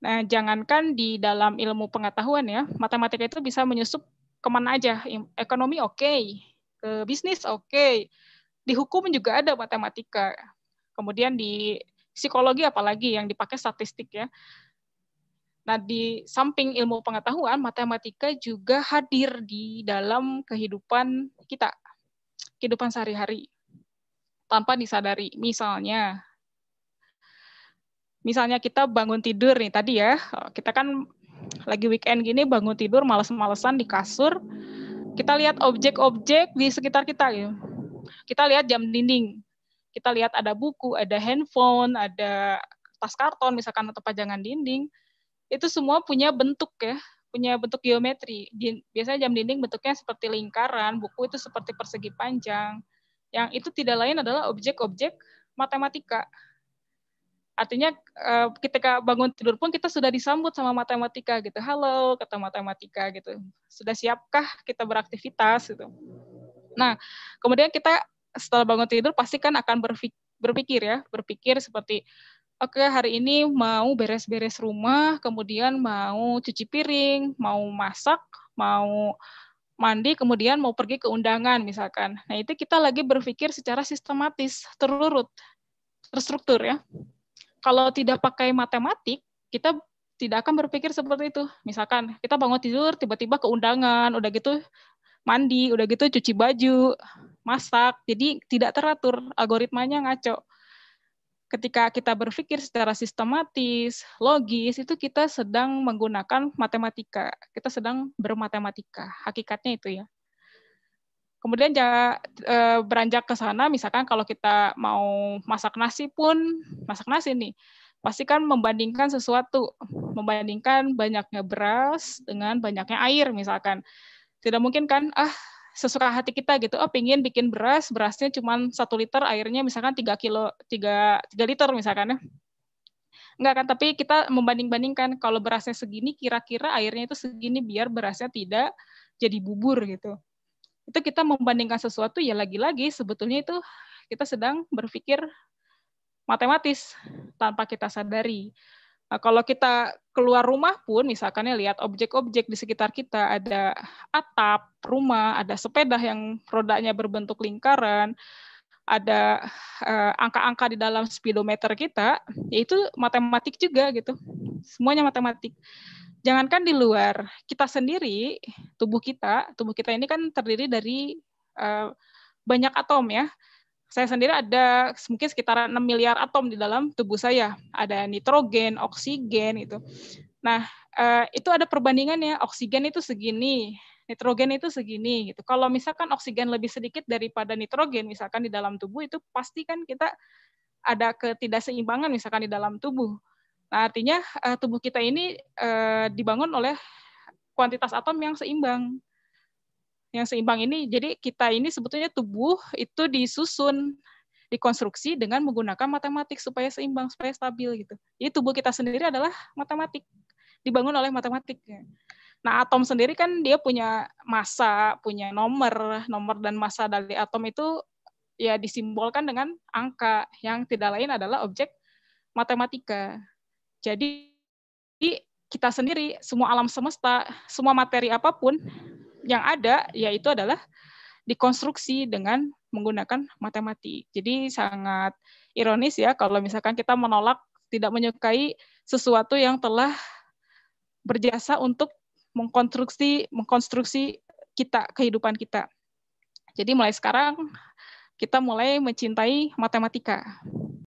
Nah, jangankan di dalam ilmu pengetahuan ya, matematika itu bisa menyusup kemana aja. Ekonomi oke, ke bisnis oke, di hukum juga ada matematika. Kemudian di psikologi apalagi yang dipakai statistik ya. Nah, di samping ilmu pengetahuan, matematika juga hadir di dalam kehidupan kita, kehidupan sehari-hari, tanpa disadari. Misalnya kita bangun tidur nih tadi ya, kita kan lagi weekend gini bangun tidur males-malesan di kasur, kita lihat objek-objek di sekitar kita gitu. Kita lihat jam dinding, kita lihat ada buku, ada handphone, ada tas karton misalkan atau pajangan dinding, itu semua punya bentuk ya, punya bentuk geometri. Biasanya jam dinding bentuknya seperti lingkaran, buku itu seperti persegi panjang. Yang itu tidak lain adalah objek-objek matematika. Artinya ketika bangun tidur pun kita sudah disambut sama matematika gitu. Halo, kata matematika gitu. Sudah siapkah kita beraktivitas gitu. Nah, kemudian kita setelah bangun tidur pasti kan akan berpikir seperti oke, hari ini mau beres-beres rumah, kemudian mau cuci piring, mau masak, mau mandi, kemudian mau pergi ke undangan misalkan. Nah, itu kita lagi berpikir secara sistematis, terurut, terstruktur ya. Kalau tidak pakai matematik, kita tidak akan berpikir seperti itu. Misalkan kita bangun tidur, tiba-tiba ke undangan, udah gitu mandi, udah gitu cuci baju, masak, jadi tidak teratur, algoritmanya ngaco. Ketika kita berpikir secara sistematis, logis, itu kita sedang menggunakan matematika. Kita sedang bermatematika. Hakikatnya itu ya. Kemudian beranjak ke sana, misalkan kalau kita mau masak nasi pun, masak nasi nih, pasti kan membandingkan sesuatu. Membandingkan banyaknya beras dengan banyaknya air misalkan. Tidak mungkin kan, sesuka hati kita gitu, pengen bikin beras, berasnya cuma 1 liter, airnya misalkan 3 liter misalkan ya. Enggak kan, tapi kita membanding-bandingkan, kalau berasnya segini, kira-kira airnya itu segini, biar berasnya tidak jadi bubur gitu. Itu kita membandingkan sesuatu, ya lagi-lagi sebetulnya itu kita sedang berpikir matematis tanpa kita sadari. Nah, kalau kita keluar rumah pun, misalkan lihat objek-objek di sekitar kita, ada atap rumah, ada sepeda yang rodanya berbentuk lingkaran, ada angka-angka di dalam speedometer kita, yaitu matematik juga gitu. Semuanya matematik. Jangankan di luar, kita sendiri, tubuh kita ini kan terdiri dari banyak atom ya. Saya sendiri ada mungkin sekitar 6 miliar atom di dalam tubuh saya. Ada nitrogen, oksigen itu. Nah, itu ada perbandingannya. Oksigen itu segini, nitrogen itu segini gitu. Kalau misalkan oksigen lebih sedikit daripada nitrogen misalkan di dalam tubuh, itu pasti kan kita ada ketidakseimbangan misalkan di dalam tubuh. Nah, artinya tubuh kita ini dibangun oleh kuantitas atom yang seimbang. Yang seimbang ini, jadi kita ini sebetulnya tubuh itu disusun, dikonstruksi dengan menggunakan matematik supaya seimbang, supaya stabil gitu. Jadi tubuh kita sendiri adalah matematik, dibangun oleh matematik. Nah, atom sendiri kan dia punya massa, punya nomor dan massa dari atom itu ya disimbolkan dengan angka yang tidak lain adalah objek matematika. Jadi kita sendiri, semua alam semesta, semua materi apapun yang ada, yaitu adalah dikonstruksi dengan menggunakan matematik. Jadi sangat ironis ya kalau misalkan kita menolak, tidak menyukai sesuatu yang telah berjasa untuk mengkonstruksi kita, kehidupan kita. Jadi mulai sekarang kita mulai mencintai matematika.